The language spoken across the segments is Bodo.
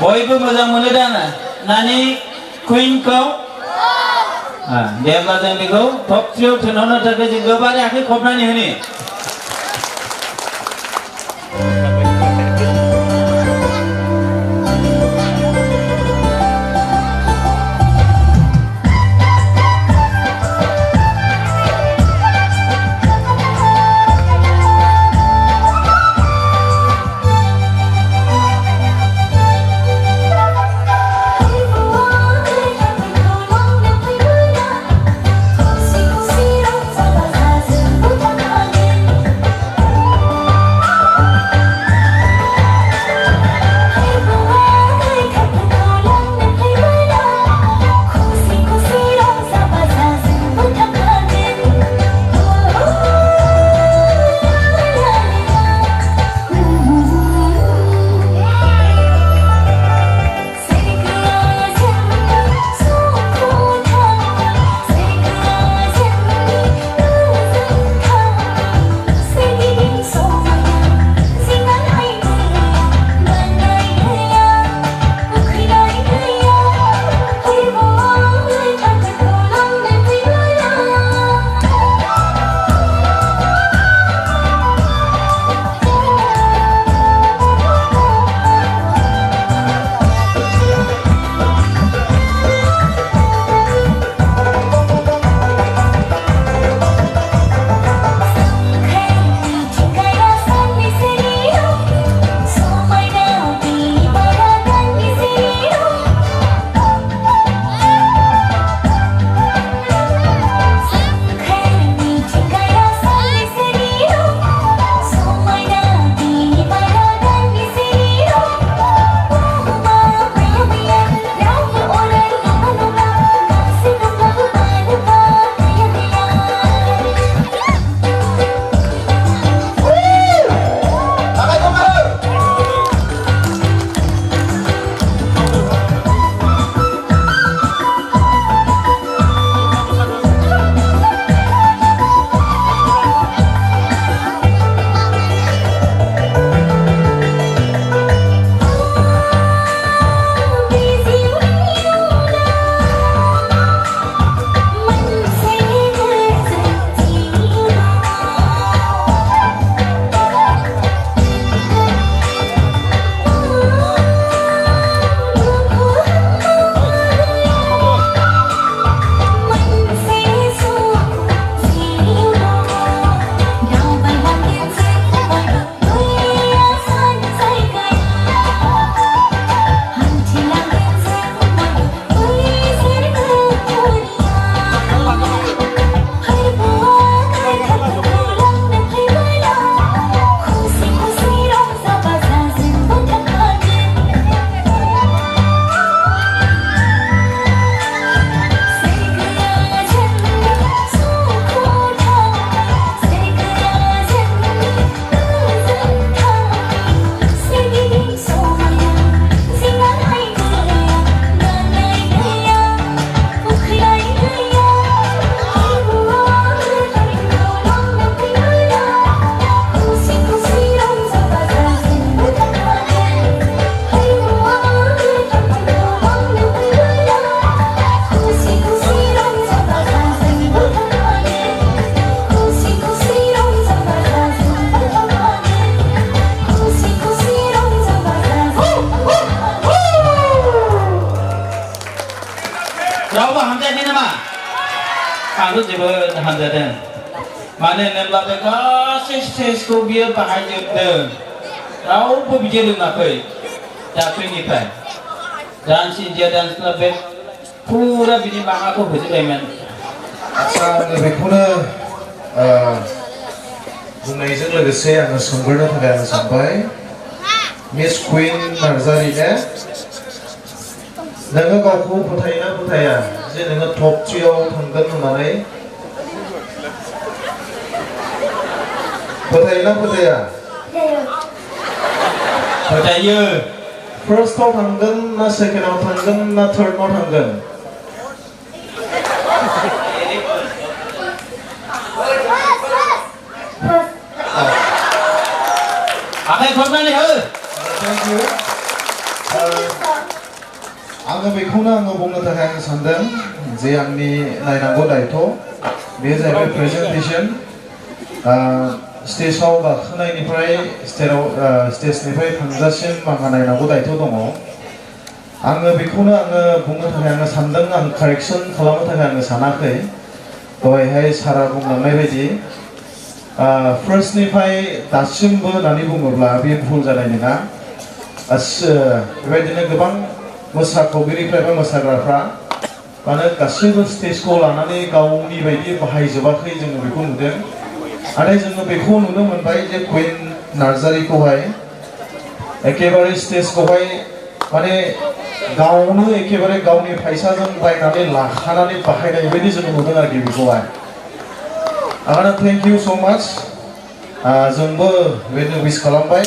बयबो मोजां मोनो दा नानि कुइनखौ दे होमबा जों बेखौ टप 3 आव थिनहरनो थाखाय जों गोबारै आखाइ खबनानै होनि रावबो हामजायाखै नामा? आंथ' जोबोद हामजादों। मानो होनोब्ला बे गासै स्टेजखौ बियो बाहायजोबदों। रावबो बिदि रोङाखै दाख्लैनिफ्राय। डान्स इन्डिया डान्स क्लाब बे फुरा बिनि माबाखौ होजोबबायमोन। आच्छा आङो बेखौनो बुंनायजों लोगोसे आङो सोंग्रोनो थाखाय आं सानबाय मिस कुइन नार्जारिनो नोङो गावखौ फोथायोना फोथाया जे नोङो टप 3 आव थांगोन होननानै फोथायोना फोथाया? फोथायो। फार्स्टआव थांगोन ना सेकेन्डआव थांगोन ना थार्डआव थांगोन? आखाइ खबनानै हो। Thank you. आङो बेखौनो आङो बुंनो थाखाय आं सानदों जे आंनि नायनांगौ दायथ' बे जाहैबाय प्रेजेन्टेसन स्टेजआव गाखोनायनिफ्राय स्टेजनिफ्राय थांजासिम आंहा नायनांगौ दायथ' दङ आङो बेखौनो आङो बुंनो थाखाय आङो सानदों आं कारेक्सन खालामनो थाखाय आङो सानाखै दहायहाय सारा बुंलांनाय बायदि फार्स्टनिफ्राय दासिमबो होननानै बुङोब्ला बे भुल जानाय नङा बेबायदिनो गोबां मोसाखावगिरिफ्रा एबा मोसाग्राफ्रा माने गासैबो स्टेजखौ लानानै गावनि बायदि बाहायजोबाखै जोङो बेखौ नुदों नाथाय जोङो बेखौ नुनो मोनबाय जे कुइन नार्जारिखौहाय एखेबारे स्टेजखौहाय माने गावनो एखेबारे गावनि फैसाजों बायनानै लाखानानै बाहायनाय बायदि जोङो नुदों आरोखि बेखौहाय आंनो थेंक इउ स' माच जोंबो बेनो विश खालामबाय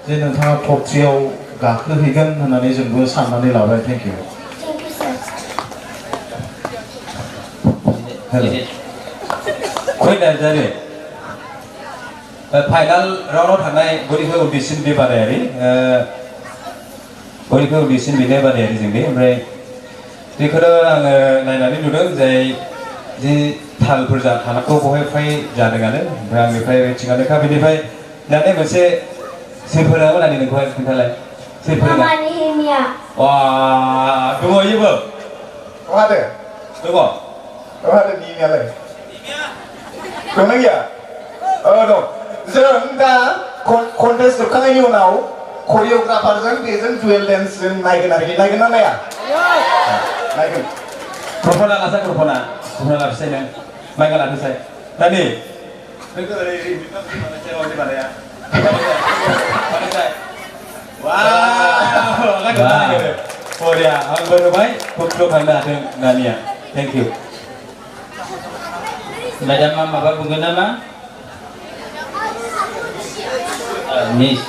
जे नोंथाङा टप 3 आव गाखोहैगोन होननानै जोंबो साननानै लाबाय thank you queen Narzary final राउन्डआव थांनाय बयनिख्रुइ उन्दैसिन बे बादायारि बयनिख्रुइ उन्दैसिन बेनो बादायारि जोंनि ओमफ्राय बेखौनो आङो नायनानै नुदों जाय जि थालफोर थानांगौ बहाय फ्राय जादोंआनो ओमफ्राय आंनिफ्राय थिगानोखा बेनिफ्राय दाने मोनसे सोरफोरा होनानै नोंखौहाय खोन्थालाय सोरफोरा मामानि हेमिया वा दङ इबो Ada? दङ Oh ada di ini ada. Dong ya? Oh dong. जों दा कन्टेस्ट जोबखांनायनि उनाव करियोग्राफारजों बेजों दुएल डेन्स जों नायगोन आरोखि नायगोन ना नाया? नायगोन. ग्रुपना लाफिसाय नों माइगा लाफिसाय दानि नोंखौ ओरै बानाया बरिया आंबो नुबाय खुब थांनो हाथों दानिया थेंक इउ Madam माबा बुंगोन नामा मिस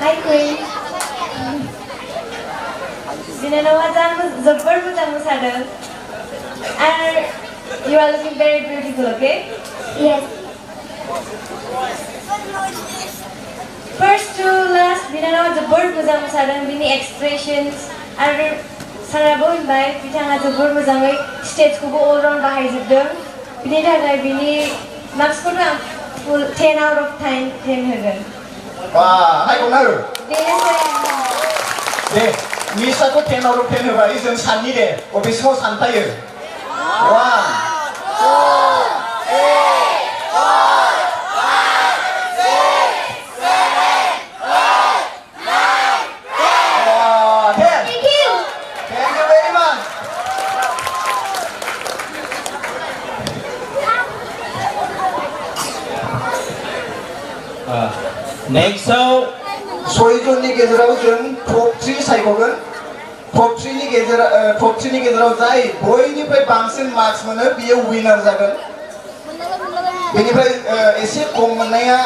Hi Queen. Binenawa जोबोर मोजां मोसादों. And you are looking very beautiful, okay? Yes. First to last, Binenawa जोबोर मोजां मोसादों. बिनि expressions आरो साराबो होनबाय बिथाङा जोबोर मोजाङै स्टेजखौबो all round बाहायजोबदों. बिनि थाखाय बिनि मार्क्सखौनो आं 10 out of 10 होगोन. Wah, hai kau naru. बेनोसै Deh, मिसाखौ 10 out of 10 होबाय जों साननि दे अबे समाव सानफायो 1 next so सयजननि गेजेराव जों टप 3 सायख'गोन टप 3 नि गेजेराव जाय बयनिफ्राय बांसिन मार्क्स मोनो बियो विनार जागोन बेनिफ्राय एसे खम मोननाया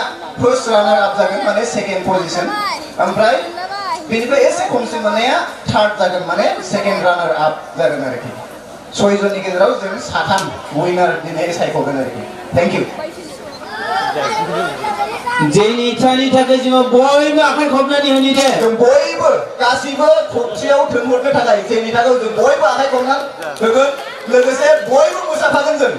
फर्स्ट रानार आप जागोन माने सेकेन्ड पजिशन ओमफ्राय बेनिफ्राय एसे खमसिन मोननाया थार्ड जागोन माने सेकेन्ड रानार आप जागोन आरोखि सयजननि गेजेराव जों साथाम विनार दिनै सायख'गोन आरोखि थेंक इउ जेनि थानि थाखाय जोङो बयबो आखाइ खबनानै होनि दे जों बयबो गासिबो टप 3 आव थोनहरनो थाखाय जेनि थाखाय जों बयबो आखाइ खबना होगोन लोगोसे बयबो मोसाफागोन जों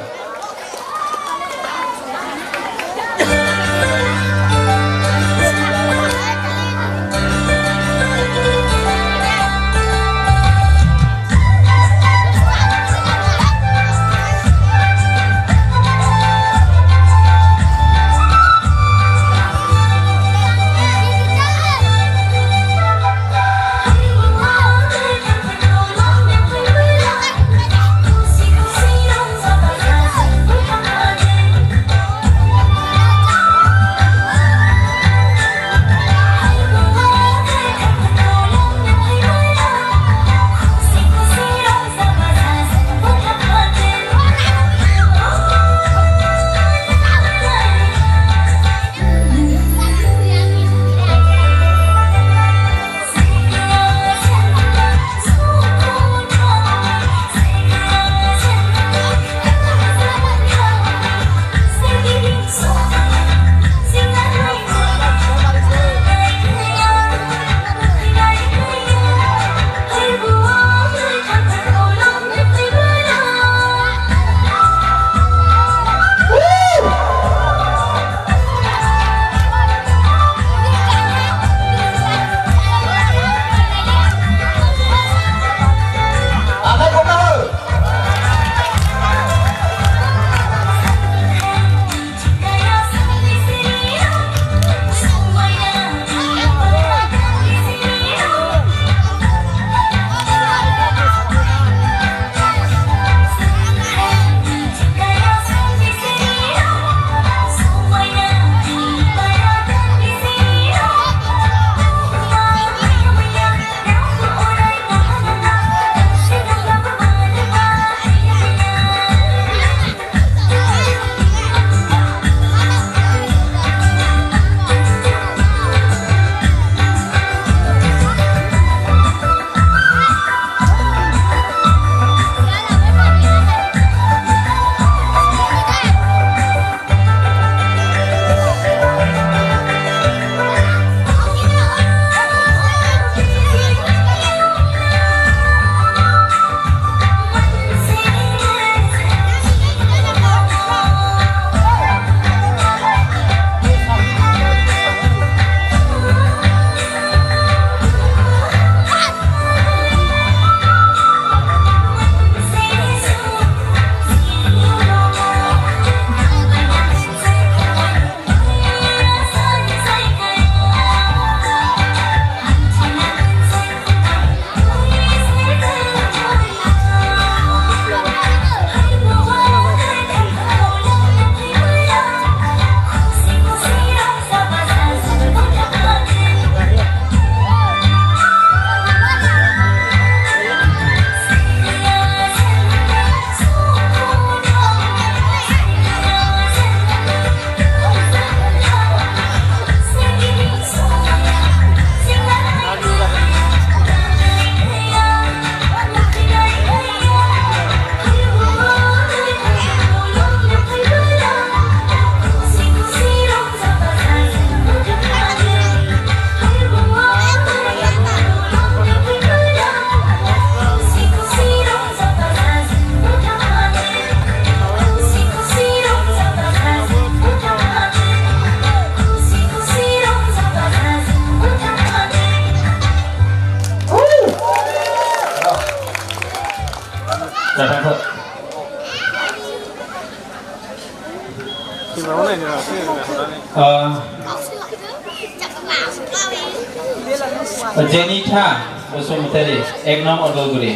जेनिथा बसुमतारी एक नम अदालगुरि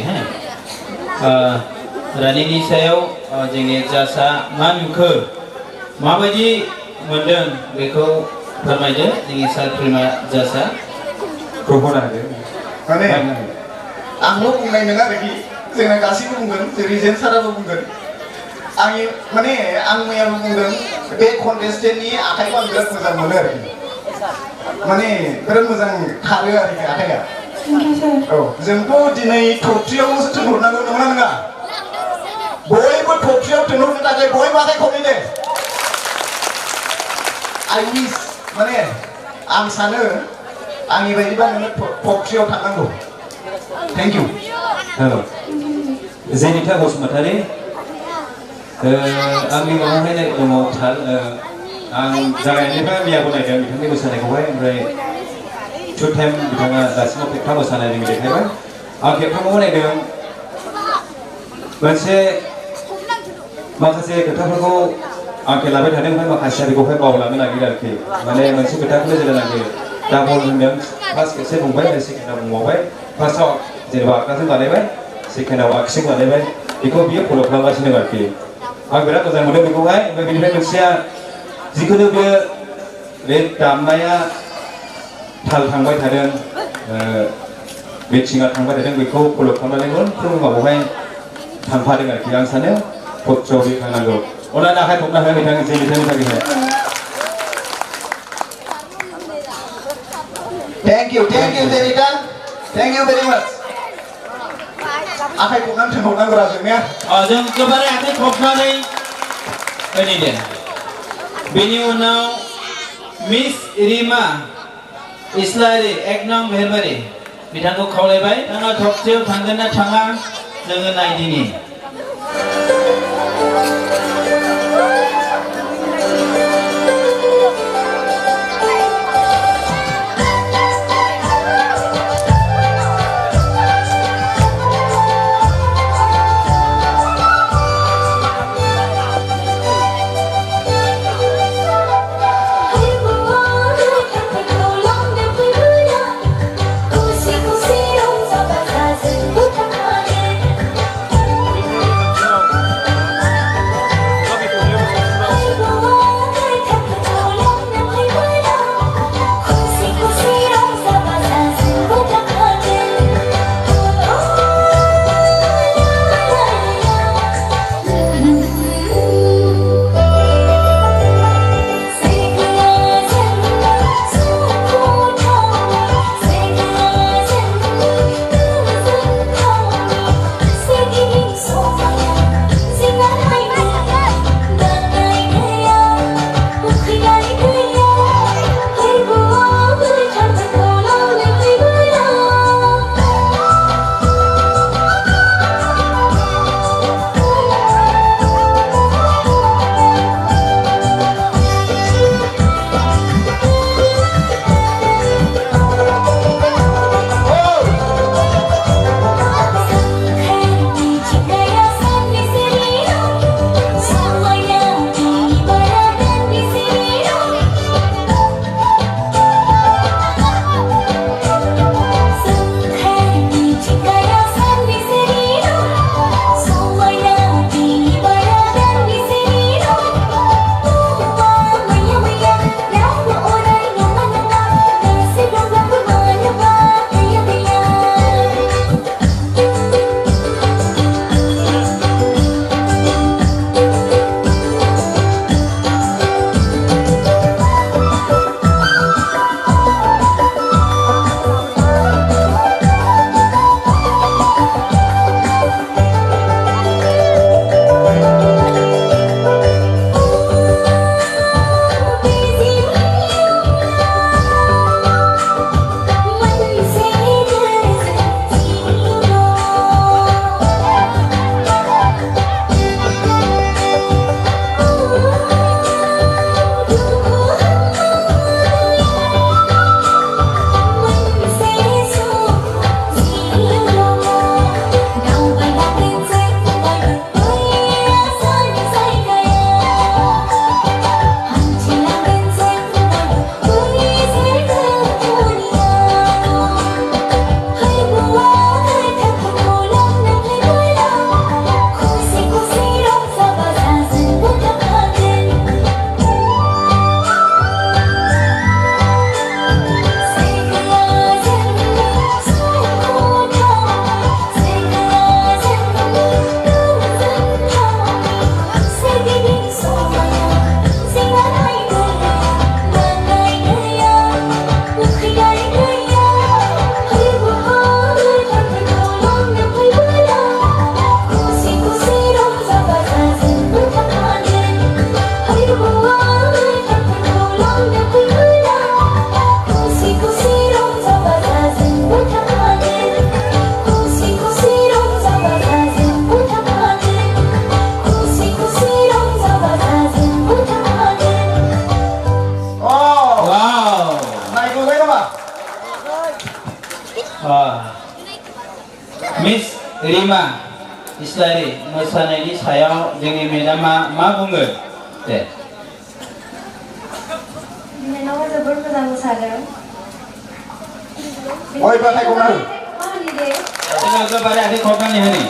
रानिनि सायाव जोंनि जासा मा नुखो माबायदि मोनदों बेखौ फोरमायदो जोंनि साख्रिमा जासा प्रभुना होदो माने आंल' बुंनाय नङा आरोखि जोंना गासैबो बुंगोन जेरै जेन साराबो बुंगोन आंनि माने आं मैयाबो बुंदों बे कन्टेस्टेन्टनि आखाइखौ आं बिराद मोजां मोनो आरोखि माने बिराद मोजां खारो आरोखि आखाइया औ जोंथ' दिनै टप-3आवल'सो थिनहरनांगौ नंगौना नङा बयबो टप-3आव थिनहरनो थाखाय बयबो आखाइ खमै दे आइ विश माने आं सानो आंनि बायदिबा नोङो टप-3आव थांनांगौ थेंक इउ जेनिथा बसुमतारी आंनि माबाहाय दङ थाल आं जागायनायनिफ्राय मैयाबो नायदों बिथांनि मोसानायखौहाय ओमफ्राय 2 टाइम बिथाङा दासिमाव खेबथाम मोसानाय जों देखायबाय आं खेबथामाव नायदों मोनसे माखासे खोथाफोरखौ आंखे लाबाय थादों ओमफ्राय माखासेया बेखौहाय बावलांनो नागिरो आरोखि माने मोनसे खोथाखौनो जेब्लानाखि डाबल होनदों फार्स्ट खेबसे बुंबाय आरो सेकेन्डआव बुंबावबाय फार्स्टआव जेनेबा आखाइजों बानायबाय सेकेन्डआव आगसिजों बानायबाय बेखौ बियो फल' खालामगासिनो आरोखि आं बिराद मोजां मोनदों बेखौहाय ओमफ्राय बेनिफ्राय मोनसेया जिखुनु बे दामनाया थाल थांबाय थादों बेथिङा थांबाय थादों बेखौ फल' खालामनानै मोनफ्रोम माबायावहाय थांफादों आरोखि आं सानो टप-3आव बे थांनांगौ अननानै आखाइ खबना हो बिथांनि जेनिथानि थाखाय थेंक इउ जेनिथा थेंक इउ भेरि माच आखाइ खबनानै थिनहरनांगौ रा जोंनिया जों गोबारै आखाइ खबनानै होनि दे बेनि उनाव मिस रिमा इस्लारि एक नम मेहेरबारि बिथांखौ खावलायबाय नोंहा टप-3आव थांगोन ना थाङा जोङो नायदिनि रिमा इस्लारि मोसानायनि सायाव जोंनि मेडामा मा बुङो दे बिनानावा जोबोर मोजां मोसादों ओइ बाथाय खौना हो माहोनि दे जोङो गोबारै आखै खबनानै होनि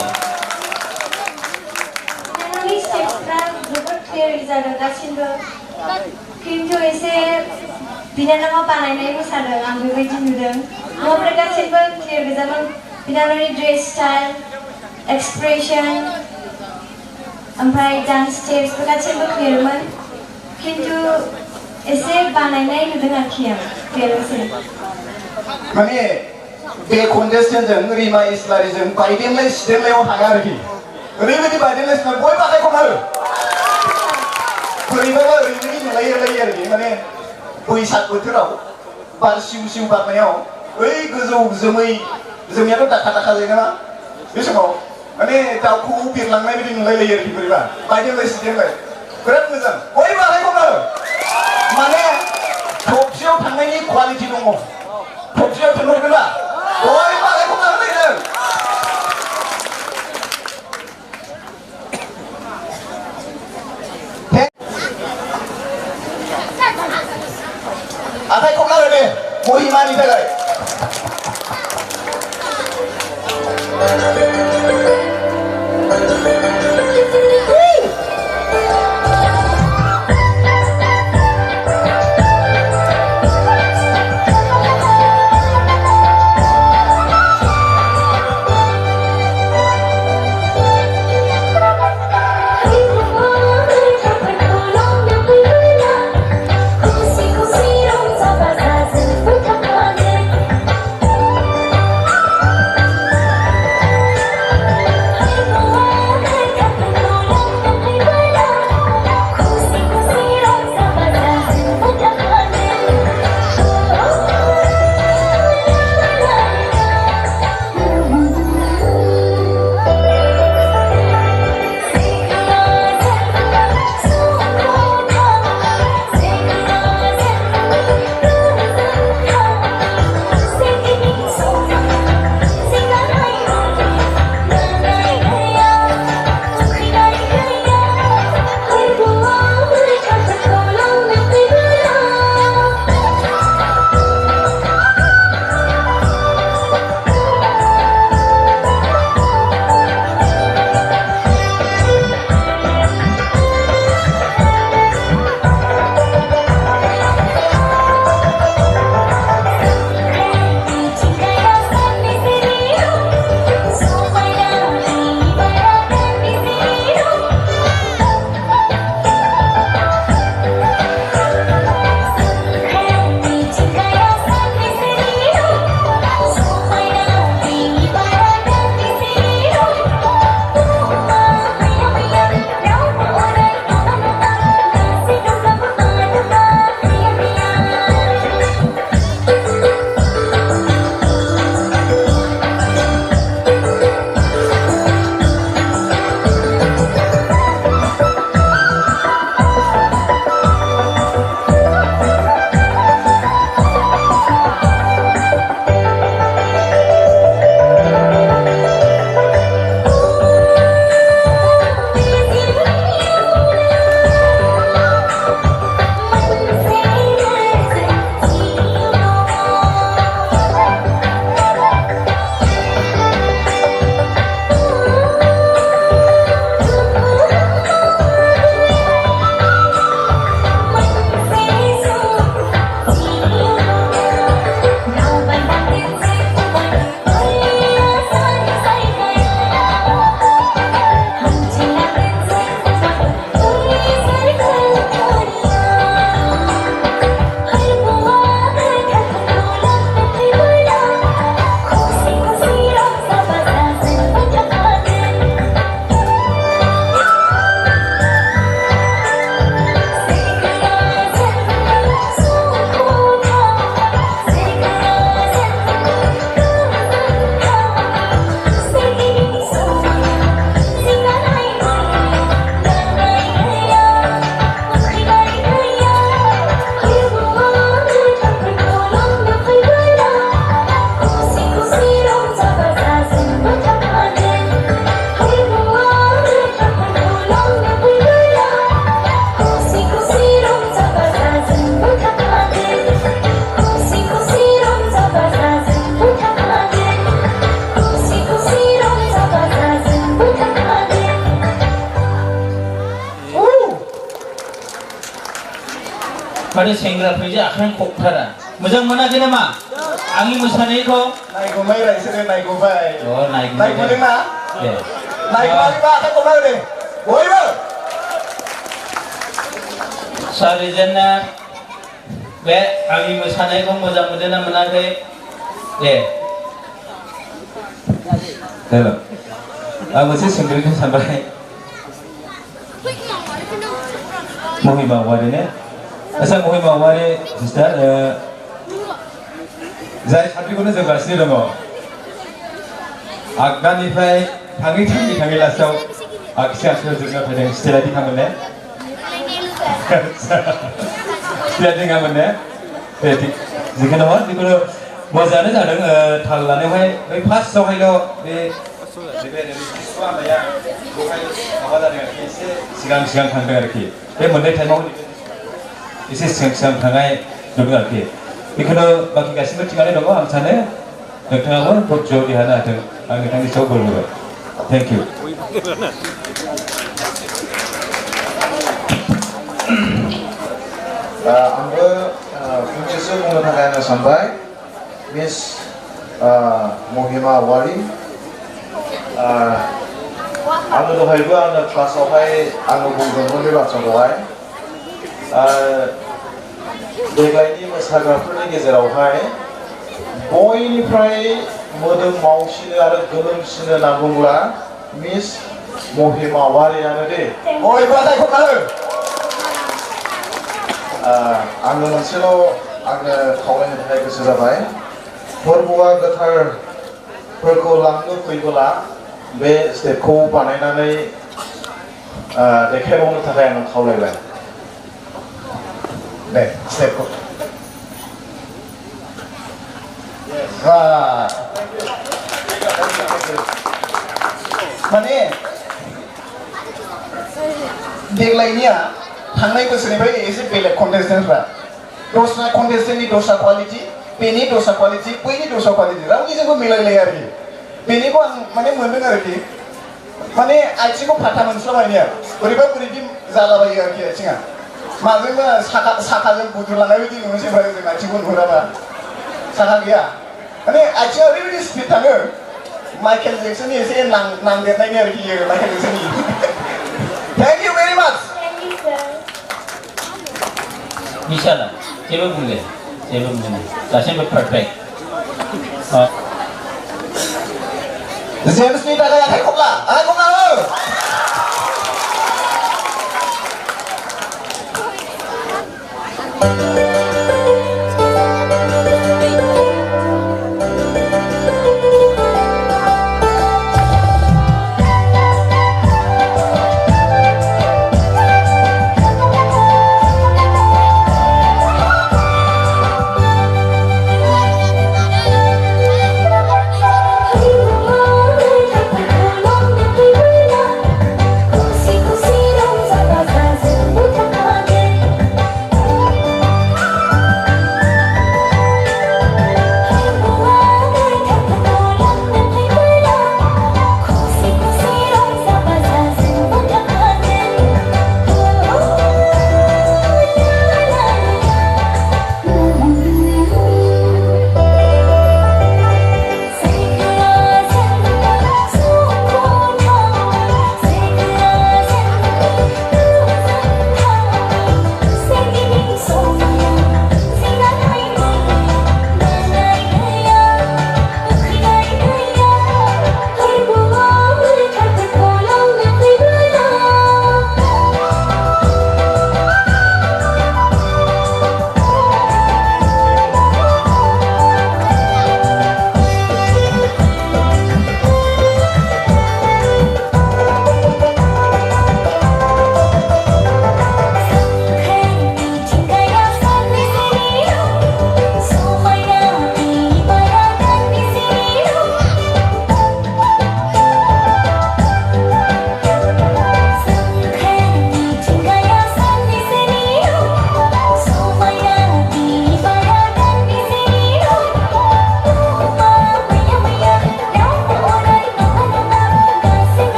बिनानावनि स्टेप्सफ्रा जोबोर क्लियार जादों गासिबो खिन्थु एसे बिनानावा बानायनाय मोसादों आं बेबायदि नुदों नङाब्ला गासिबो क्लियार गोजामोन बिनानावनि ड्रेस स्टाइल एक्सप्रेशन ओमफ्राय डान्स स्टेप्स गासिबो क्लियारमोन खिन्थु एसे बानायनाय नुदों आरोखि आं बेनोसै माने बे कन्टेस्टेन्टजों रिमा इस्लारिजों बायदेमलाय सिदेमलायाव हाया आरोखि ओरैबायदि बायदेमलाय सिदेम बयबो आखाइ खम आरो बोरैबाबा ओरैबायदि नुलायो आरोखि माने बैसाग बोथोराव बार सिउ सिउ बारनायाव ओइ गोजौ जोमैयाथ' दाखा दाखा जायो ना बे समाव माने दाउखौ बिरलांनाय बायदि नुलायलायो आरोखि बोरैबा बायदेमलाय सिदेमलाय बिराद मोजां बयबो आखाइ खम आरो माने टपसियाव थांनायनि क्वालिटि दङ टपसियाव थांहरगोन ना बयबो आखाइ खम आरो आखाइ खम आरो दे महिमानि थाखाय माने सेंग्राफोरजों आखाइ खबथारा मोजां मोनाखै नामा आंनि मोसानायखौ नायगौमै रायसोरो नायगौबाय नायगौदों ना दे नायगौबा आखाइ खबना होदे बयबो सारिजेनना बे आंनि मोसानायखौ मोजां मोनदों ना मोनाखै दे हेल' आं मोनसे सोंग्रोनो सानबाय महिमा औवारि ने आच्छा महिमा औवारि सिस्टार जाय साख्रिखौनो जों गासिनो दङ आगदानिफ्राय थाङै लास्टआव आगसि आखायाव जोबना फैदों स्टेला दिखांगोन ने स्टेला दिखांगोन ने दे थिग जिखुनु हक जिखुनु मोजाङानो जादों थाल लानायावहाय बै फार्स्टआवहायल' बे माबा जादों आरोखि एसे सिगां थांदों आरोखि बे मोननै टाइमाव एसे सिगां थांनाय नुदों आरोखि बेखौनो बाखि गासिबो थिगानो दङ आं सानो नोंथाङाबो धैर्य देरहानो हाथों आं नोंथांनि सायाव बोर होबाय थेंक इउ आंबो फंसेसो बुंनो थाखाय आङो सानबाय मिस महिमा औवारि आङो दहायबो आङो क्लासावहाय आङो बुंदोंमोन बे बाथ्राखौहाय देग्लायनि मोसाग्राफोरनि गेजेरावहाय बयनिफ्राय मोदोम मावसिनो आरो गोलोमसिनो होनना बुंब्ला मिस महिमा औवारियानो दे बयबो आखाइ खबना हो आङो मोनसेल' आङो खावलायनो थाखाय गोसो जाबाय फोरबोआ गोथारफोरखौ लांनो फैबोला बे स्टेपखौ बानायनानै देखायबावनो थाखाय आङो खावलायबाय दे स्टेपखौ माने देग्लायनिया थांनाय बोसोरनिफ्राय एसे बेलेग कन्टेस्टेन्टफ्रा दस्रा कन्टेस्टेन्टनि दस्रा क्वालिटि बेनि दस्रा क्वालिटि बैनि दस्रा क्वालिटि रावनिजोंबो मिलायलाया आरोखि बेनिखौ आं माने मोनदों आरोखि माने आथिंखौ फाथा मोनस्लाबायनाया बोरैबा जालाबायो आरोखि आथिङा माजोंबा साखाजों बुद्रुलांनाय बायदि नुनोसै जों आथिंखौ नुहुराबा साखा गैया माने आथिङा ओरैबायदि स्पिड थाङो माइकेल जेक्सननि एसे नांदेरनायनि आरोखि माइकेल जेक्सननि थेंक इउ भेरि माच मिसाला जेबो बुंले जेबो बुङा दासिमबो पारफेक्ट जेम्सनि थाखाय आखाइ खबला हो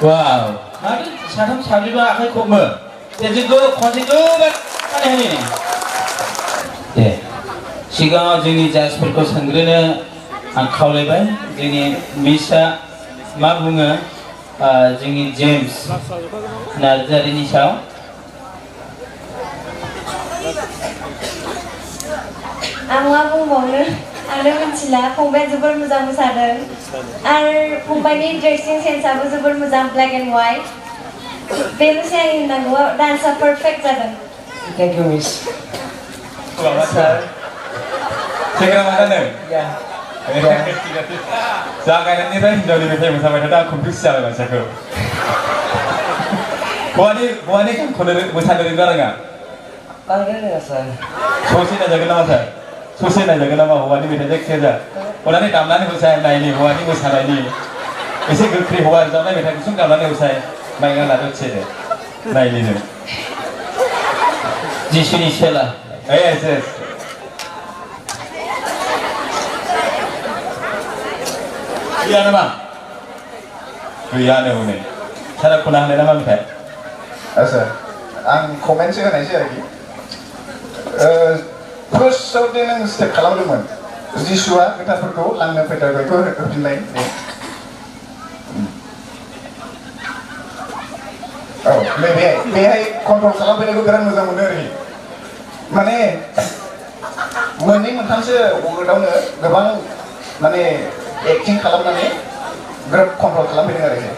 Wow, mari satam sabriba akai khobmo. Tejigo khonjigo bat ani. दे सिगाङाव जोंनि जाजफोरखौ सोंग्रोनो आं खावलायबाय जोंनि मिसआ मा बुङो जोंनि जेम्स नार्जारिनि सायाव आं मा बुंबावनो आंनो मिथिला फंबाया जोबोर मोजां मोसादों आरो फंबायनि ड्रेसिं सेन्सआबो जोबोर मोजां ब्लेक एन्ड व्हाइट बेल'सै आंनि होननांगौआ डान्सआ पारफेक्ट जादों Thank you, Miss. Sir. Sekarang mana nih? Ya. Jangan nanti saya dari meja bersama kita kompis siapa macamku. Buani kan kau dari bersama dari mana nggak? Panggil ya, Sir. Sosial aja kenapa Sir? Sosial aja kenapa? Buani meja cek saja. Buani tamlan bersama ini, buani bersama ini. Isi gerkri buani tamlan meja kusung tamlan bersama. Mainan lalu cede. Nah ini nih. जिसुनि सेला Yes. Iya nama. Iya nih ini. Cara punah nih nama kita. Asa, ang komen sih kan aja lagi. Terus saudara yang step kalau demen, Jisua kita perlu langgan pedagang itu kepindahin. Oh, maybe kontrol salam pedagang geran muzang mundur. Mana, mending mentangse wordawno गोबां माने एक्टिं खालामनानै ग्रोब कन्ट्रल खालामफैदों आरोखि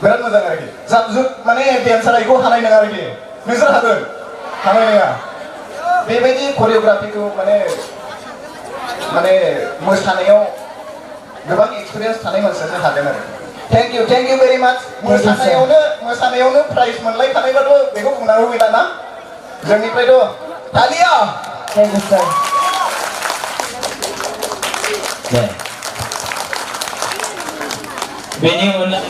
बिराद मोजां आरोखि जाबजुब माने डेन्सारा इखौ हानाय नङा आरोखि नोंसोर हागोन हानाय नङा बेबायदि करियोग्राफिखौ माने मोसानायाव गोबां एक्सपिरियेन्स थानाय मानसियासो हागोन आरो थेंक इउ भेरि माच मोसानायावनो प्राइज मोनलायखानायबाथ' बेखौ बुंनांगौ गैला ना जोंनिफ्रायथ' तालिया Thank you, Sir. दे बेनि उनाव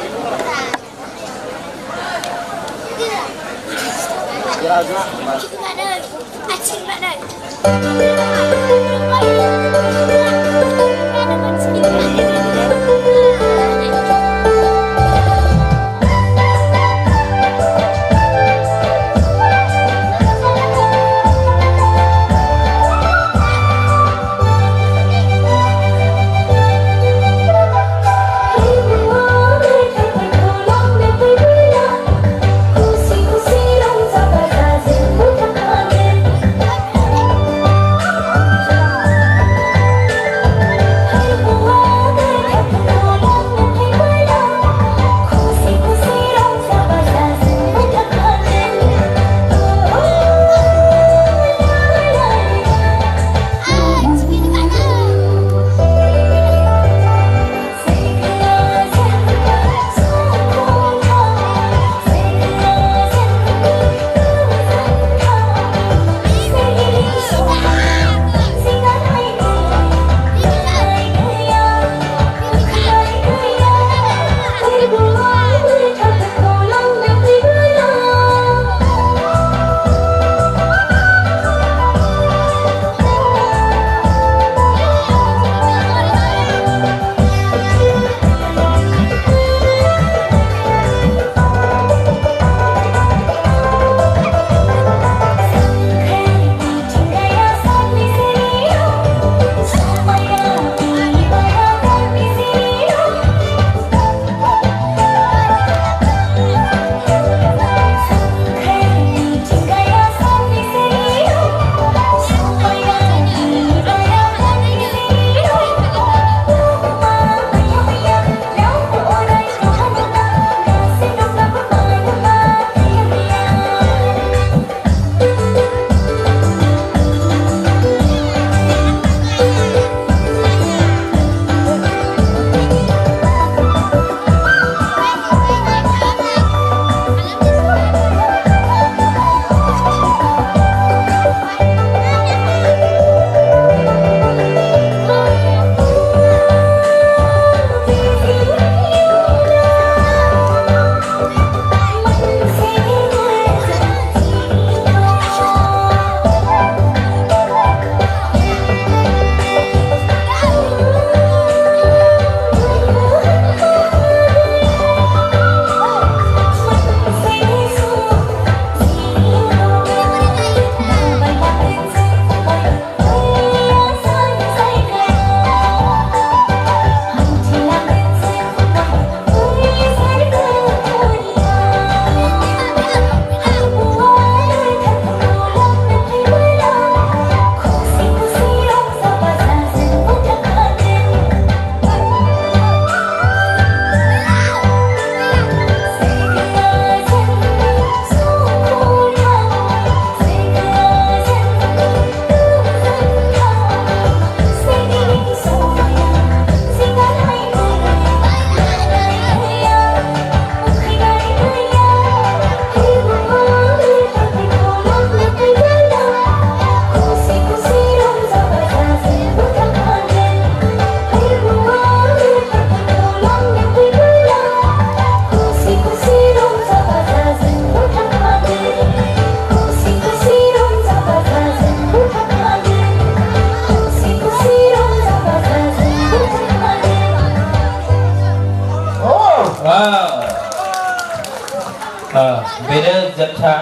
बाथा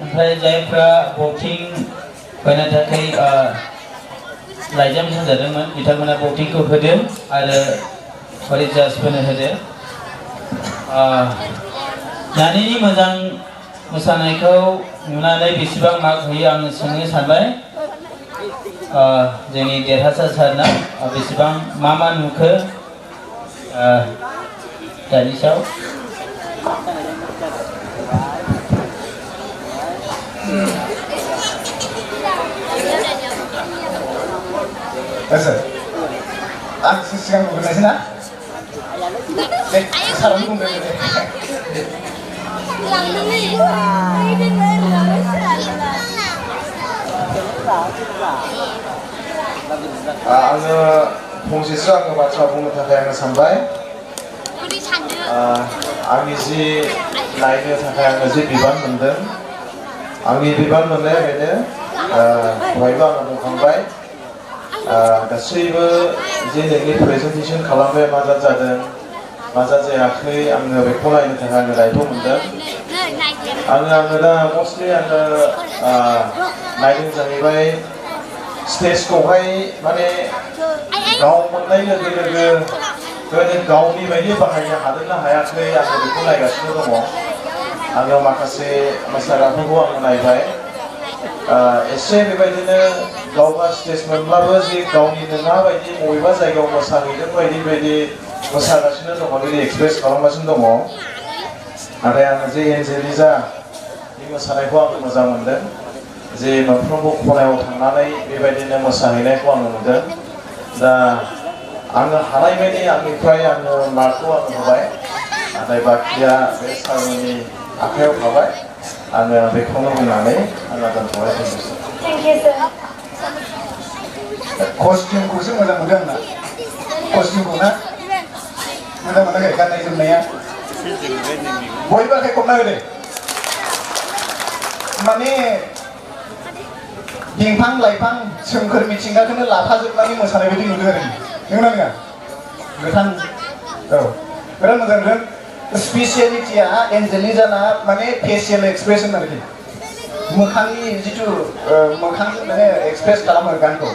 ओमफ्राय जायफ्रा भटिं होनो थाखाय लाइजाम होजादोंमोन बिथांमोना भटिंखौ होदों आरो रिजाल्टफोरनो होदों नानिनि मोजां मोसानायखौ नुनानै बेसेबां मार्क होयो आङो सोंनो सानबाय जोंनि देरहासार सारना बेसेबां मा नुखो दानि सायाव आं सिगां बुंनायसै ना सारावनो बुंदों आङो फंसेसो बाथ्रा बुंनो थाखाय आङो सानबाय आंनि जि नायनो थाखाय आङो जि बिबान मोनदों आंनि बिबान मोननाया बेनो दहायबो आङो बुंखांबाय गासैबो जे नोंनि प्रेजेन्टेसन खालामनाया मा जादों मा जायाखै आङो बेखौ नायनो थाखाय आङो दायथ' मोनदों आङो दा मस्टलि आङो नायदों जाहैबाय स्टेजखौहाय माने गाव मोननाय लोगो लोगो गावनि बायदि बाहायनो हादोंना हायाखै आङो बेखौ नायगासिनो दङ आङो माखासे मोसाग्राफोरखौ आङो नायबाय एसे बेबायदिनो गावहा स्टेज मोनब्लाबो जे गावनि नङा बायदि बबेबा जायगायाव मोसाहैदों बायदि मोसागासिनो दङ बिदि एक्सप्रेस खालामगासिनो दङ नाथाय आङो जे एन्जेलिजा बे मोसानायखौ आङो मोजां मोनदों जे मोनफ्रोमबो खनायाव थांनानै बेबायदिनो मोसाहैनायखौ आङो नुदों दा आङो हानाय बायदि आंनिफ्राय आङो मार्कखौ आङो होबाय नाथाय बाखिया बे सारनि आखायाव थाबाय आङो बेखौनो बुंनानै आङो दोनथ'बाय कस्टिउमखौसो मोजां मोनदों आंना कस्टिउमखौ ना मोजां मोनाखै गाननाय जोमनाया बयबो आखाइ खबना होदो माने बिफां लाइफां सोमखोर मिथिंगाखौनो लाफाजोबनानै मोसानाय बायदि नुदों आरो नंगौना नङा गोथां औ बिराद मोजां नुदों स्पेसियेलिटिया एन्जेलिजाना माने फेसियेल एक्सप्रेसन आरोखि मोखांनि जिथु मोखांजों माने एक्सप्रेस खालामो गानखौ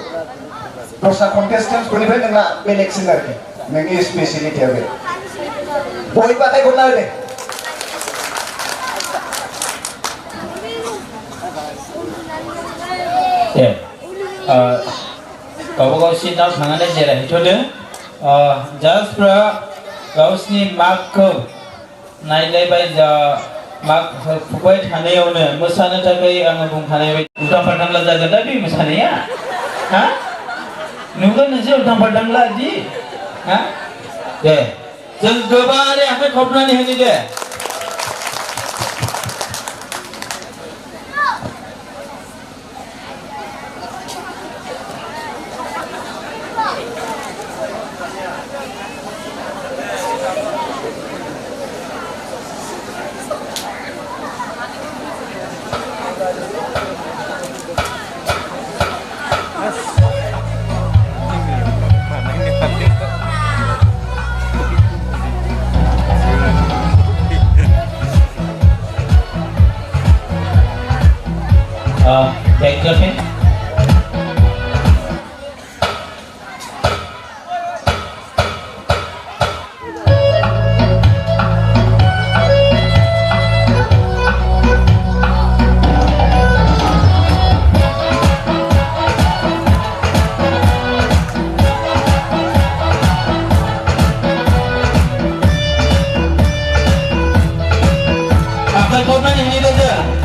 दस्रा कन्टेस्टेन्टफोरनिफ्राय नोंना बेलेगसिन आरोखि नोंनि स्पेसियेलिटिया बे बयबो आखाइ खबना होदो गावबागाव सिटआव थांनानै जिरायहैथ'दो जाजफ्रा गावसिनि मार्कखौ नायलायबाय मार्क होफुबाय थानायावनो मोसानो थाखाय आङो बुंखानाय बायदि उल्टां फाल्टांला जागोन दा बे मोसानाया हा नुगोन नोंसोर उल्टां फाल्टांला बिदि हा दे जों गोबारै आखाइ खबनानै होनि दे Back to him. Apa kau mana ini saja?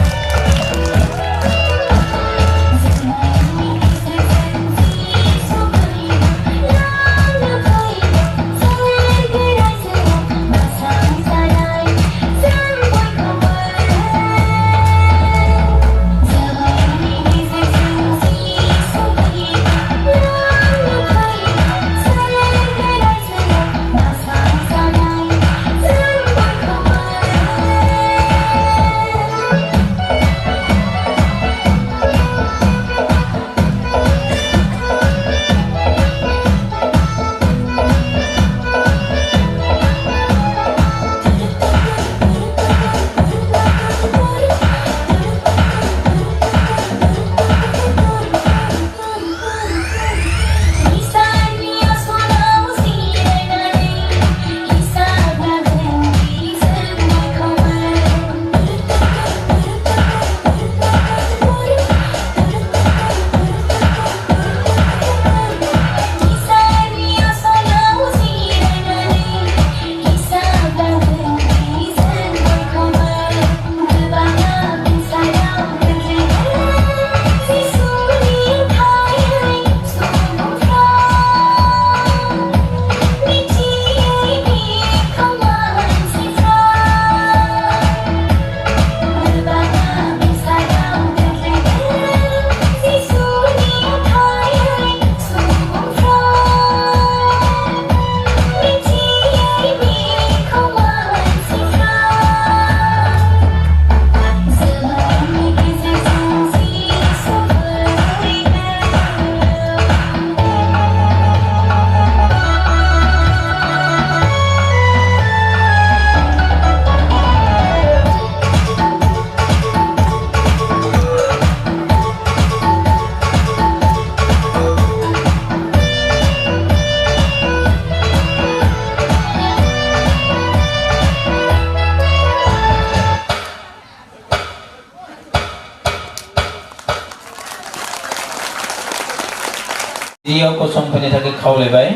बेयाव गसंफैनो थाखाय खावलायबाय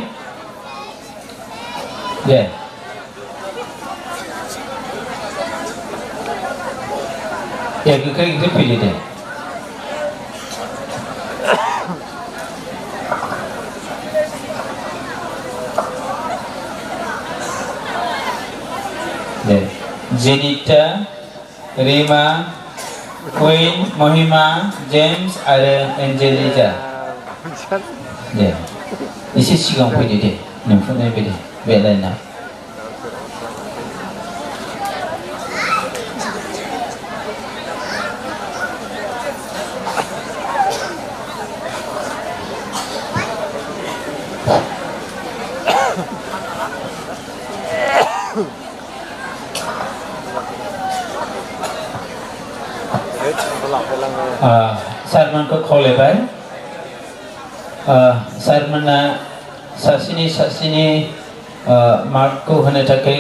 दे गोख्रै फैदो दे जेनिता रीमा क्वीन महिमा जेम्स आरो एन्जेलिजा दे एसे सिगां फैदो दे नोंफोरनाय बायदि बे लाइना सारमोन को खावलायबाय सारमोना सासेनि मार्क को होनो थाखाय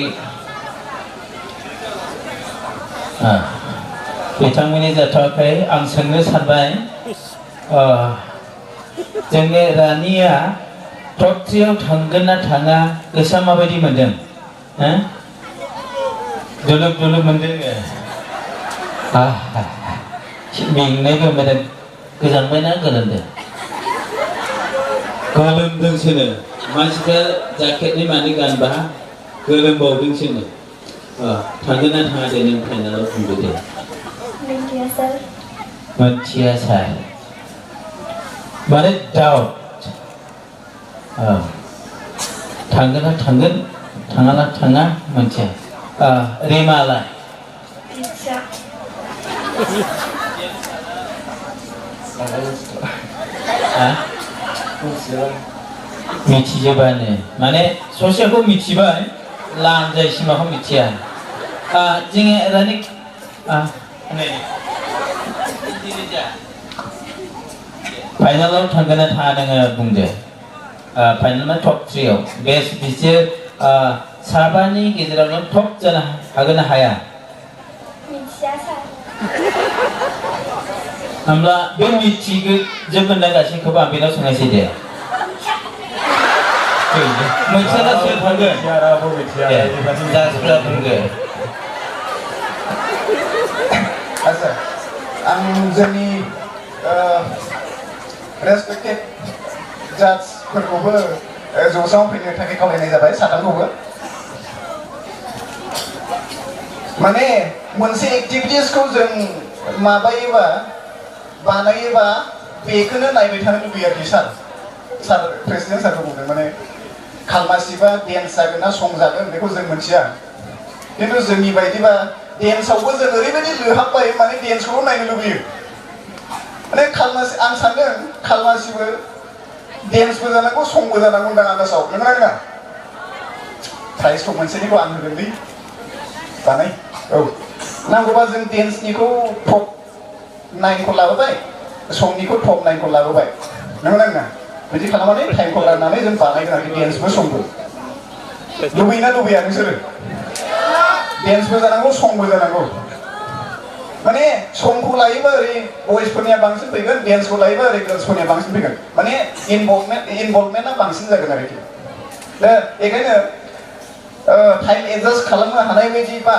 बिथांमोननि जाथावाखै आं सोंनो सानबाय जोंनि रानिया टप 3 आव थांगोन ना थाङा गोसोआ माबायदि मोनदों दुलुब मोनदों मेंनायबो मोनदों गोजांबायना गोलोमदों गोलोमदोंसोनो मानसिफ्रा जाकेटनि मानि गानबा गोलोमबावदोंसोनो थांगोन ना थाङा दे नों फाइनालाव बुंदो दे मिथिया सार माने डाउट थांगोन ना थांगोन थाङा ना थाङा मिथिया रेमालाय मिथिजोबानो माने ससेखौ मिथिबाय लानजायसिमाखौ मिथिया जोङो रानि फाइनालाव थांगोन ना थाङा नोङो बुंदो फाइनाल टप 3 आव बेस्ट बिसोर साबानि गेजेरावनो टप जानो हागोन ना हाया होमब्ला बे मिथिजोबगोन ना गासैखौबो आं बेनाव सोंनायसै दे मोनसेला सोर थांगोन जाजफ्रा बुंगोन आच्छा आं जोंनि रेसपेक्टेड जाजफोरखौबो जौसाङाव फैनो थाखाय खावलायनाय जाबाय साथामखौबो माने मोनसे एक्टिभिटिसखौ जों माबायोबा बानायोबा बेखौनो नायबाय थानो लुबैयो आरोखि सार प्रेसिडेन्ट सारखौ बुंदों माने खालमासिबा डेन्स जागोन ना सं जागोन बेखौ जों मिथिया खिन्थु जोंनि बायदिबा डेन्सआवबो जों ओरैबायदि लोहाबबाय माने डेन्सखौल' नायनो लुबैयो माने खालमासि आं सानदों खालमासिबो डेन्सबो जानांगौ संबो जानांगौ होनदां आन्दासाव नंगौना नङा प्राइजखौ मोनसेनिखौ आं होगोनलै बानाय औ नांगौबा जों डेन्सनिखौ टप 9 को लाबोबाय संनिखौ टप 9 को लाबोबाय नंगौना नङा बिदि खालामनानै टाइमखौ राननानै जों बानायगोन आरोखि डेन्सबो संबो लुबैयोना लुबैया नोंसोरो डेन्सबो जानांगौ संबो जानांगौ माने संखौ लायोबा ओरै बयसफोरनिया बांसिन फैगोन डेन्सखौ लायोबा ओरै गार्ल्सफोरनिया बांसिन फैगोन माने इनभल्भमेन्टआ बांसिन जागोन आरोखि दा बेखायनो टाइम एडजास्ट खालामनो हानाय बायदिबा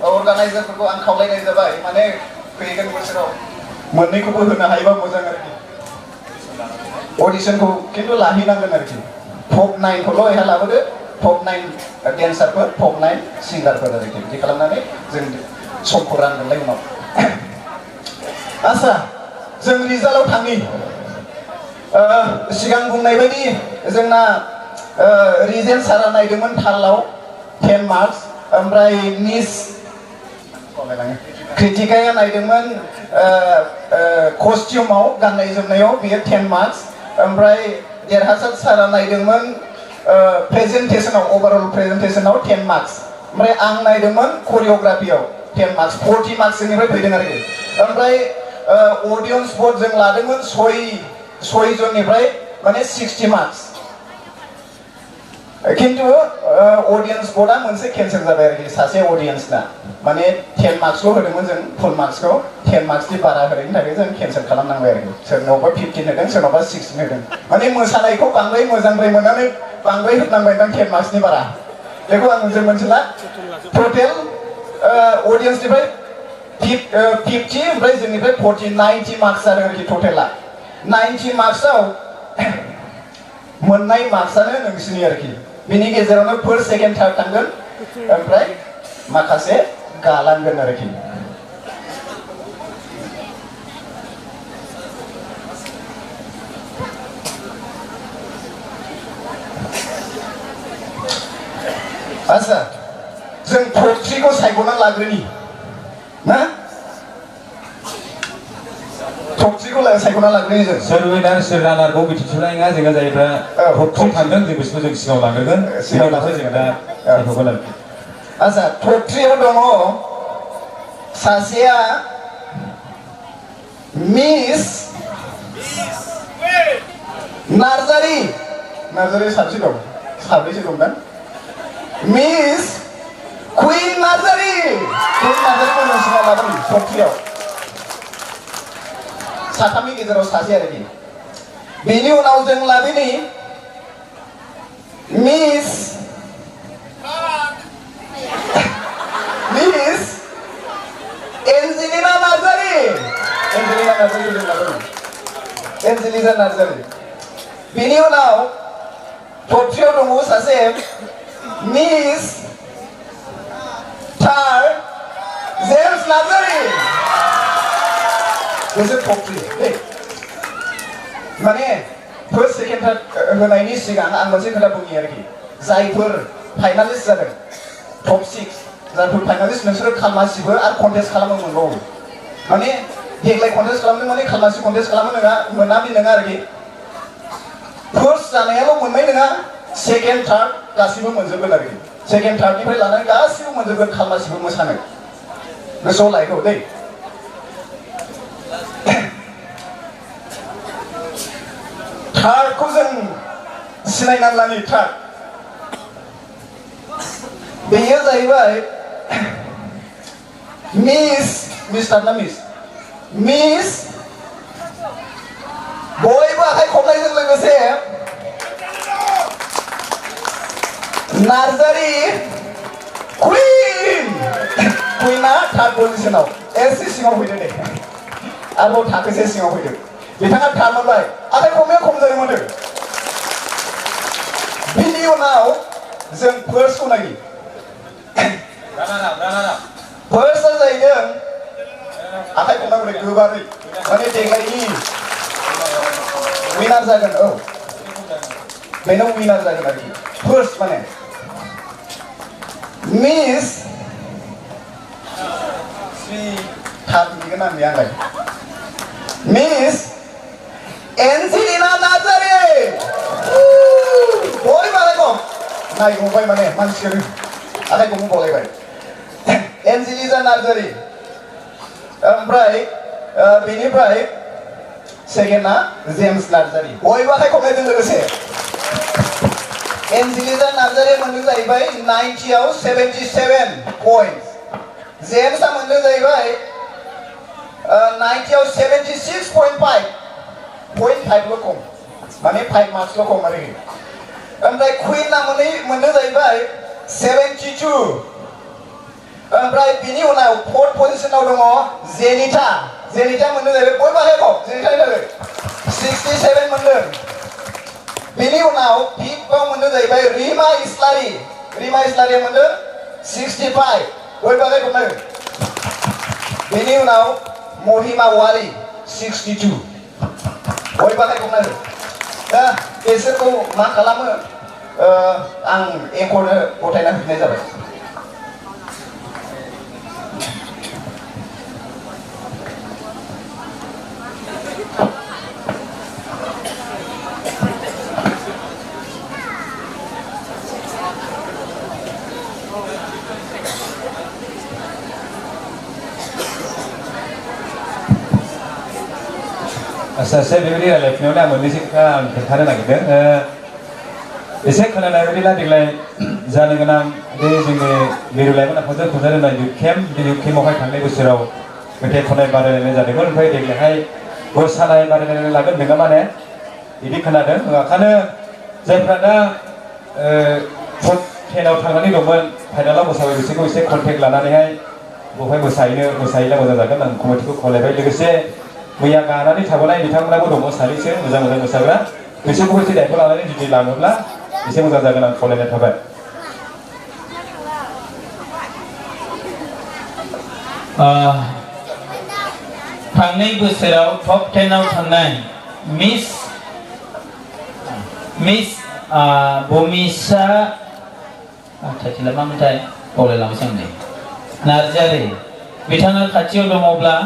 अर्गानाइजारफोरखौ आं खावलायनाय जाबाय माने फैगोन बोसोराव मोननैखौबो होनो हायोबा मोजां आरोखि अडिशनखौ खिन्थु लाहैनांगोन आरोखि टप 9 खौल' एहा लाबोदो टप 9 डेन्सारफोर टप 9 सिंगारफोर आरोखि बिदि खालामनानै जों समखौ रानगोनलाय उनाव आच्छा जों रिजाल्टआव थाङि सिगां बुंनाय बायदि जोंना रिजेन्ट सारा नायदोंमोन थालाव 10 मार्क्स ओमफ्राय मिस क्रिटिकाया नायदोंमोन कस्टिउमाव गाननाय जोमनायाव बियो 10 मार्क्स ओमफ्राय देरहासार सारा नायदोंमोन प्रेजेन्टेसनाव ओभारअल प्रेजेन्टेसनाव 10 मार्क्स ओमफ्राय आं नायदोंमोन करियोग्राफियाव 10 मार्क्स 40 मार्क्स जोंनिफ्राय फैदों आरोखि ओमफ्राय अडियन्स भट जों लादोंमोन 6 जननिफ्राय माने 60 मार्क्स खिन्थु अडियन्स भटआ मोनसे केन्सेल जाबाय आरोखि सासे अडियन्सना माने 10 मार्क्सल' होदोंमोन जों फुल मार्क्सखौ 10 मार्क्सनि बारा होनायनि थाखाय जों केन्सेल खालामनांबाय आरोखि सोरनावबा 15 होदों सोरनावबा 16 होदों माने मोसानायखौ बांद्राय मोजांद्राय मोननानै बांद्राय होनांबाय दां 10 मार्क्सनि बारा बेखौ आं जों मोनथिला टटेल अडियन्सनिफ्राय 50 ओमफ्राय जोंनिफ्राय 40 90 मार्क्स जादों आरोखि टटेला 90 मार्क्सआव मोननाय मार्क्सआनो नोंसिनि आरोखि बिनि गेजेरावनो फार्स्ट सेकेन्ड थार्ड थांगोन ओमफ्राय माखासे गालांगोन आरोखि आच्छा जों टप 3 खौ सायख'ना लाग्रोनि ना टप 3 खौ सायख'ना लाग्रोनि जों सोर विनार सोर रानारखौ मिथिथ'नाय नङा जोङो जायफ्रा टप 3 थांदों जों बिसोरखौ जों सिगाङाव लाग्रोगोन सिगाङावसो जों दा सायख'गोन आरोखि आच्छा टप 3 आव दङ सासेया मिस नार्जारी साबसे दं साब्रैसो दं ना मिस कुइन नार्जारी नार्जारीखौ जों सिगाङाव लाबोनि टप 3 आव साथामनि गेजेराव सासे आरोखि बेनि उनाव जों लाबोनि miss Angelina Narzary Angelina Narzary बेनि उनाव टप 3 आव दङ सासे मिस थार जेम्स नार्जारी बिसोर टप 3 माने फार्स्ट सेकेन्ड थार्ड होनायनि सिगां आं मोनसे खोथा बुंनि आरोखि जायफोर फाइनालिस्ट जादों टप 6 जायफोर फाइनालिस्ट नोंसोरो खालमासिबो आरो कन्टेस्ट खालामनो मोनबावो माने देग्लाय कन्टेस्ट खालामदों माने खालमासि कन्टेस्ट खालामनो नङा मोना बे नङा आरोखि फार्स्ट जानायाल' मोननाय नङा सेकेन्ड थार्ड गासिबो मोनजोबगोन आरोखि सेकेन्ड थार्डनिफ्राय लानानै गासिबो मोनजोबगोन खालमासिबो मोसानो गोसोआव लायखौ दै थार्डखौ जों सिनायनानै लानि थार्ड बेयो जाहैबाय मिस्टार ना मिस बयबो आखाइ खबनायजों लोगोसे नार्जारी कुइना थार्ड पजिशनाव एसे सिङाव फैदो दे आरोबाव थाखोसे सिङाव फैदो बिथाङा थार्ड मोनबाय आखाइ खबनाया खम जायोमोन बिनि उनाव जों फार्स्टखौ नायनि फार्स्टआ जाहैदों आखाइ खबनांगौ गोबारै माने देग्लायनि विनार जागोन औ बेनो विनार जागोन आरोखि फार्स्ट माने मिस थार्ड बिगोन आंलाय मिस एन्जेलिना नार्जारी बयबो आखाइ खब नायगबाय माने मानसिफोर आखाइ खबनो बावलायबाय एन्जेलिना नार्जारी ओमफ्राय बेनिफ्राय सेकेन्डआ जेम्स नार्जारी बयबो आखाइ खबनायजों लोगोसे एन्जेलिना नार्जारी मोनदों जाहैबाय 90 आव 77 पइन्ट्स जेम्सआ मोनदों जाहैबाय 90 आव 76.5 0.5ल' खम माने 5 मार्क्सल' खम आरोखि ओमफ्राय कुइनआ मोनदों जाहैबाय 72 ओमफ्राय बिनि उनाव फोर्थ पजिशनाव दङ जेनिथा मोनदों जाहैबाय बयबो आखाइ खब जेनिथानि थाखाय 67 मोनदों बिनि उनाव फिफ्थआव मोनदों जाहैबाय रिमा इस्लारिया मोनदों 65 बयबो आखाइ खबनांगोन बिनि उनाव महिमा वारी 62 बयबो आखाइ खबनांगोन दा बिसोरखौ मा खालामो आं एंकरनो गथायना होफिननाय जाबाय आच्छा बेबायदि रायलायफिननायावनो आं मोननैसो खोथा आं खोन्थानो नागिरदों एसे खोनानाय बायदिब्ला देग्लाय जानो गोनां बे जोंनि मिरु लाइमोन आफादजों खुंजानाय युथ केम्प बे युथ केम्पआवहाय थांनाय बोसोराव मेथाइ खननाय बादायलायनाय जादोंमोन ओमफ्राय देग्लायहाय मोसानाय बादायलायनाय लागोन नङा माने बिदि खोनादों ओंखायनो जायफ्रा दा टप 10 आव थांनानै दंमोन फाइनालाव मोसाबाय बिसोरखौ एसे कन्टेक्ट लानानैहाय बेवहाय मोसाहैला मोजां जागोन आं कमिटिखौ खावलायबाय लोगोसे मैया गानानै थाबोनाय बिथांमोनाबो दङ सानैसो मोजां मोसाग्रा बिसोरखौबो एसे दायथ' लानानै जुदि लाङोब्ला एसे मोजां जागोन आं खावलायनाय थाबाय थांनाय बोसोराव टप 10 आव थांनाय मिस बमिसा टाइटेला मामोनथाय बावलायलांबायसो आं नै नार्जारि बिथाङा खाथियाव दङब्ला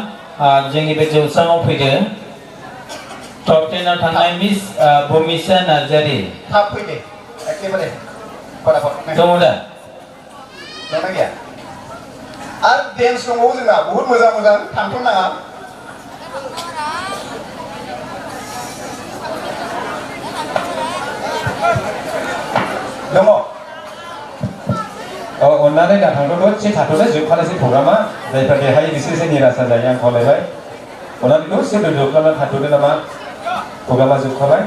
जोंनि बे जौस्राङाव फैदो टप 10 आव थांनाय मिस बमिसा नार्जारि थाब फैदे एखेबारे फटाफट दङ दा दंना गैया आरो डेन्स दंबावो जोंना बहुत मोजां मोजां थांथ'नाङा दङ अन्नानै दा थांथ'दो एसे थाथ'दो जोबखानोसै प्रग्रामा जायफ्रा देरहायो बिसोर एसे निराशा जायो आं खावलायबाय अन्नानै दसे दोनथ'नानै थाथ'दो नामा प्रग्रामा जोबखाबाय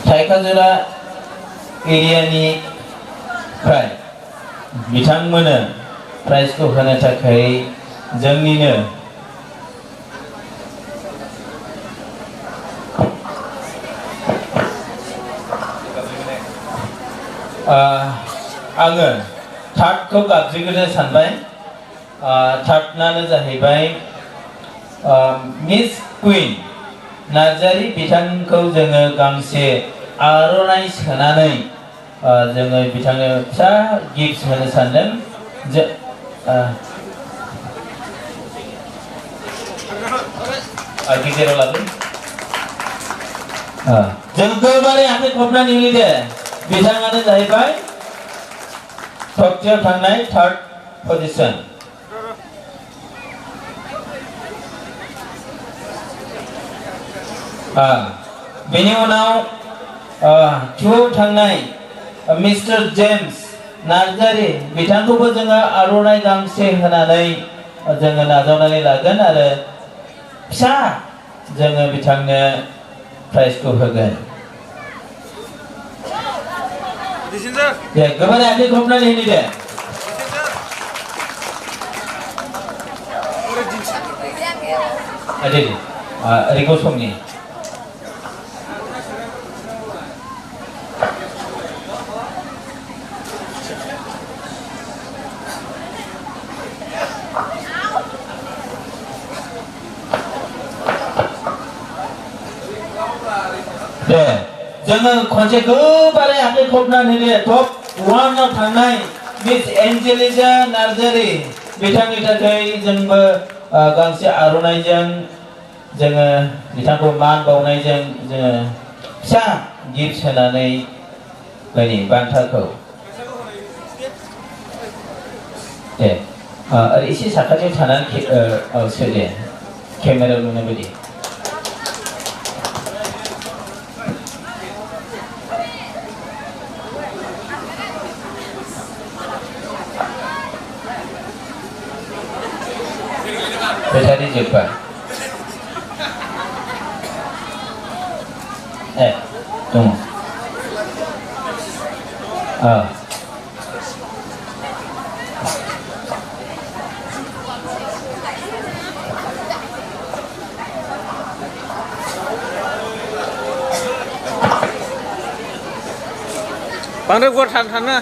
थाइकाजोरा एरियानिफ्राय बिथांमोननो प्राइजखौ होनो थाखाय जोंनिनो आङो थार्डखौ गाबज्रिग्रोनो सानबाय थार्डनानो जाहैबाय मिस कुइन नार्जारि बिथांखौ जोङो गांसे आर'नाइ सोनानै जोङो बिथांनो फिसा गिफ्ट होनो सानदों गेजेराव लादों जों गोबारै आखाइ खबनानै होदो बिथाङानो जाहैबाय टपथियाव थांनाय थार्ड पजिशन बेनि उनाव टुआव थांनाय मिस्टार जेम्स नार्जारि बिथांखौबो जोङो आर'नाइ गांसे होनानै जोङो नाजावनानै लागोन आरो फिसा जोङो बिथांनो प्राइजखौ होगोन दे गोबारै आखाइ खबनानै होनि दे ओरै गसंनि दे जोङो खनसे गोबारै आखाइ खबनानै होदो टप 1 आव थांनाय मिस एन्जेलिजा नार्जारि बिथांनि थाखाय जोंबो गांसे आर'नाइजों जोङो बिथांखौ मान बावनायजों जोङो फिसा गिफ्ट होनानै होनि बान्थाखौ दे ओरै एसे साखाथियाव थानानै सो दे केमेरायाव नुनाय बायदि बेटारि जोब्बाय दङ बांद्राय गुवार थांना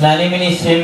नानि मिनिसिम